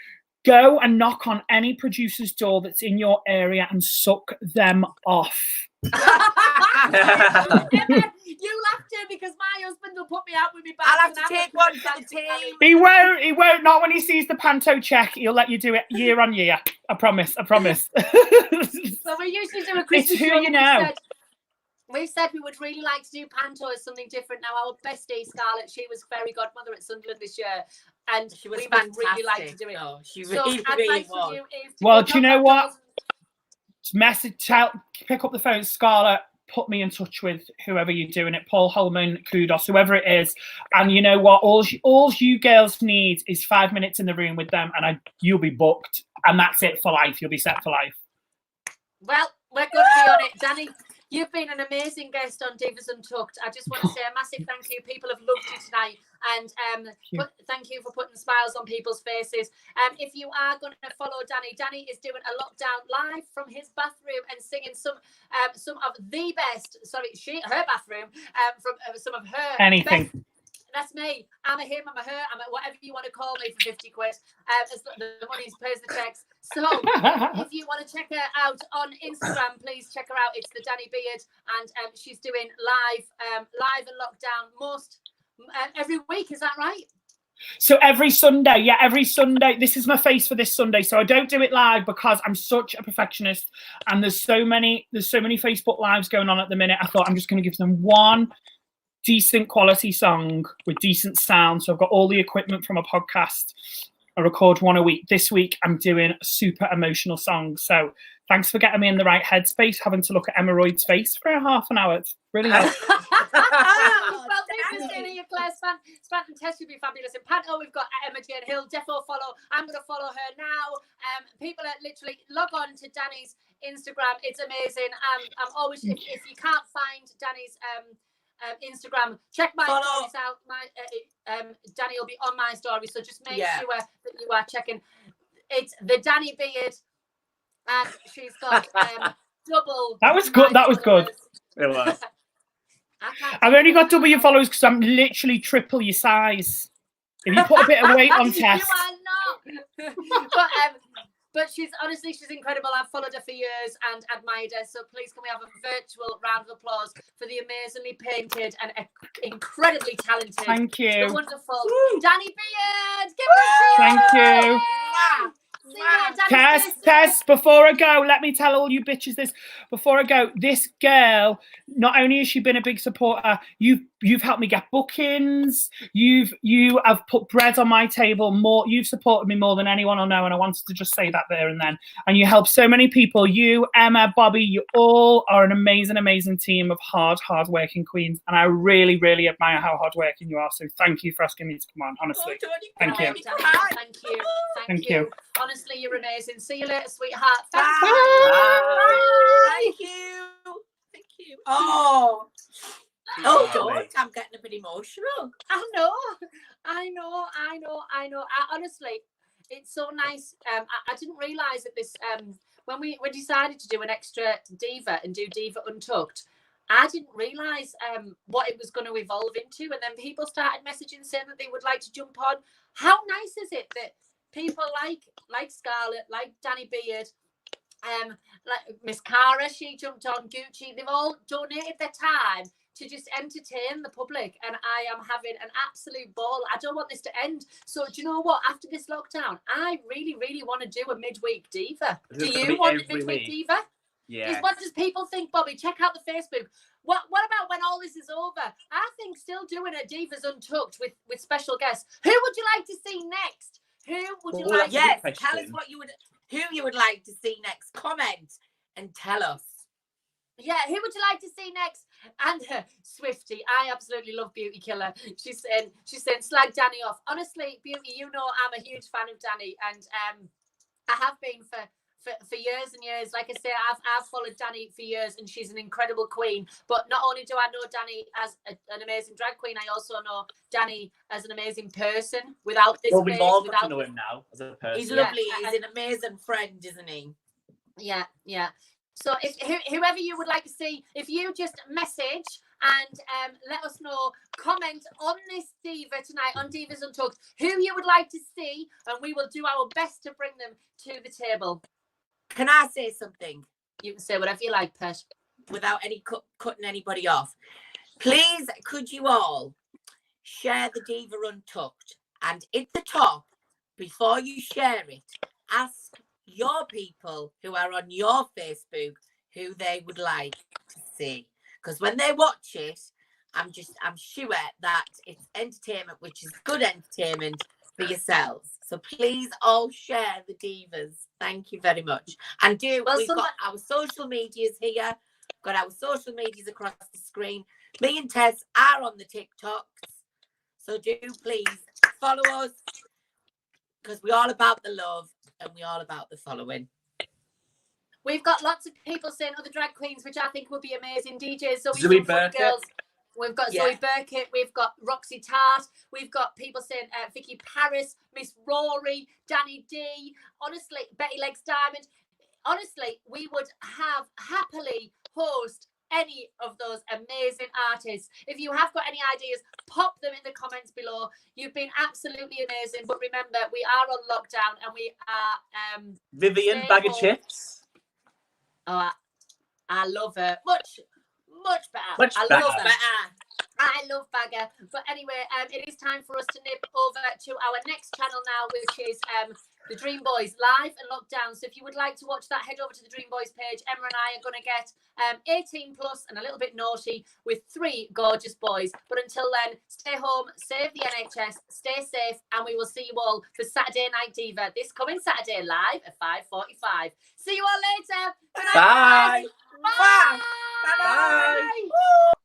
go and knock on any producer's door that's in your area and suck them off. Emma, you laughed too, because my husband will put me out with me back. I'll have to take one for the team. He won't. Not when he sees the panto check. He'll let you do it year on year. I promise. So we usually do a Christmas It's who you know. We said we would really like to do panto as something different. Now, our bestie Scarlett, she was fairy godmother at Sunderland this year, and she was we would really like to do it. Oh, she really was. Well, do you know what? Pick up the phone, Scarlett. Put me in touch with whoever you're doing it, Paul Holman, Kudos, whoever it is. And you know what? All you girls need is 5 minutes in the room with them, and you'll be booked, and that's it for life. You'll be set for life. Well, we're going to be on it, Danny. You've been an amazing guest on Divas Untucked. I just want to say a massive thank you. People have loved you tonight. And thank you for putting smiles on people's faces. If you are going to follow Danny is doing a lockdown live from his bathroom and singing some of the best, her bathroom, from some of her anything. Best. That's me. I'm a him, I'm a her, I'm a whatever you want to call me for 50 quid. The money pays the checks. So if you want to check her out on Instagram, please check her out. It's the Danny Beard, and she's doing live and lockdown every week. Is that right? So every Sunday. This is my face for this Sunday. So I don't do it live because I'm such a perfectionist, and there's so many Facebook lives going on at the minute. I thought I'm just going to give them one decent quality song with decent sound. So I've got all the equipment from a podcast. I record one a week. This week I'm doing a super emotional song. So thanks for getting me in the right headspace, having to look at Emma Royd's face for a half an hour. It's really helpful. Well, thanks for seeing you, Claire. Spant and Tess, you'll be fabulous. In Panto, we've got Emma Jane Hill. Defo follow. I'm going to follow her now. People are literally log on to Danny's Instagram. It's amazing. I'm always, if you can't find Danny's Instagram, check my stories out. Danny will be on my story, so just make sure that you are checking. It's the Danny Beard and she's got double. That was good. my That was good. followers. It was. I can't I've only got double your followers because I'm literally triple your size. If you put a bit of weight on Tess. You are not. But she's incredible. I've followed her for years and admired her. So please, can we have a virtual round of applause for the amazingly painted and incredibly talented, Thank the you. wonderful Danny Beard. Give her a cheer. Thank you. See you later, Danny Stacey. Tess, before I go, let me tell all you bitches this. Before I go, this girl, not only has she been a big supporter, you've helped me get bookings. You have put bread on my table more. You've supported me more than anyone I know, and I wanted to just say that there and then. And you help so many people. You, Emma, Bobby, you all are an amazing, amazing team of hard-working queens, and I really, really admire how hardworking you are. So thank you for asking me to come on. Honestly, thank you. Thank you. Honestly, you're amazing. See you later, sweetheart. Bye. Bye. Thank you. Thank you. Oh, God, I'm getting a bit emotional. I know. Honestly, it's so nice. I didn't realise that this when we decided to do an extra Diva and do Diva Untucked, I didn't realise what it was going to evolve into, and then people started messaging saying that they would like to jump on. How nice is it that people like Scarlett, like Danny Beard, like Miss Cara, she jumped on, Gucci, they've all donated their time to just entertain the public, and I am having an absolute ball. I don't want this to end. So do you know what? After this lockdown, I really, really want to do a midweek Diva. Do you want a midweek Diva? Yeah. What does people think, Bobby? Check out the Facebook. What about when all this is over? I think still doing a Divas Untucked with special guests. Who would you like to see next? Who would you like? Yes, tell us who you would like to see next. Comment and tell us. Yeah, who would you like to see next? And Swifty, I absolutely love Beauty Killer. She's saying slag Danny off. Honestly, Beauty, you know I'm a huge fan of Danny, and I have been for years and years. Like I say, I've followed Danny for years, and she's an incredible queen. But not only do I know Danny as an amazing drag queen, I also know Danny as an amazing person. Without this, we've all got to know him now as a person. He's lovely. He's an amazing friend, isn't he? Yeah. So if whoever you would like to see, if you just message and let us know, comment on this Diva tonight on Divas Untucked, who you would like to see, and we will do our best to bring them to the table. Can I say something? You can say whatever you like, Pet. Without any cutting anybody off. Please, could you all share the Diva Untucked, and at the top, before you share it, ask your people who are on your Facebook who they would like to see, because when they watch it, I'm sure that it's entertainment, which is good entertainment for yourselves. So please all share the Divas. Thank you very much. And we've got our social medias here, got our social medias across the screen. Me and Tess are on the TikToks, so do please follow us, because we're all about the love and we're all about the following. We've got lots of people saying other drag queens, which I think would be amazing. DJs, Zoe Burkett. Girls. We've got Zoe Burkett, we've got Roxy Tart, we've got people saying Vicky Paris, Miss Rory, Danny D, honestly, Betty Legs Diamond. Honestly, we would have happily host any of those amazing artists. If you have got any ideas, pop them in the comments below. You've been absolutely amazing, but remember, we are on lockdown and we are Vivian Bag of Chips. Oh, I love her much better. I love Bagger. But anyway, it is time for us to nip over to our next channel now, which is the Dream Boys live and lockdown. So if you would like to watch that, head over to the Dream Boys page. Emma and I are going to get 18 plus and a little bit naughty with 3 gorgeous boys. But until then, stay home, save the NHS, stay safe, and we will see you all for Saturday Night Diva this coming Saturday live at 5:45. See you all later. Bye. Bye. Bye. Bye. Bye.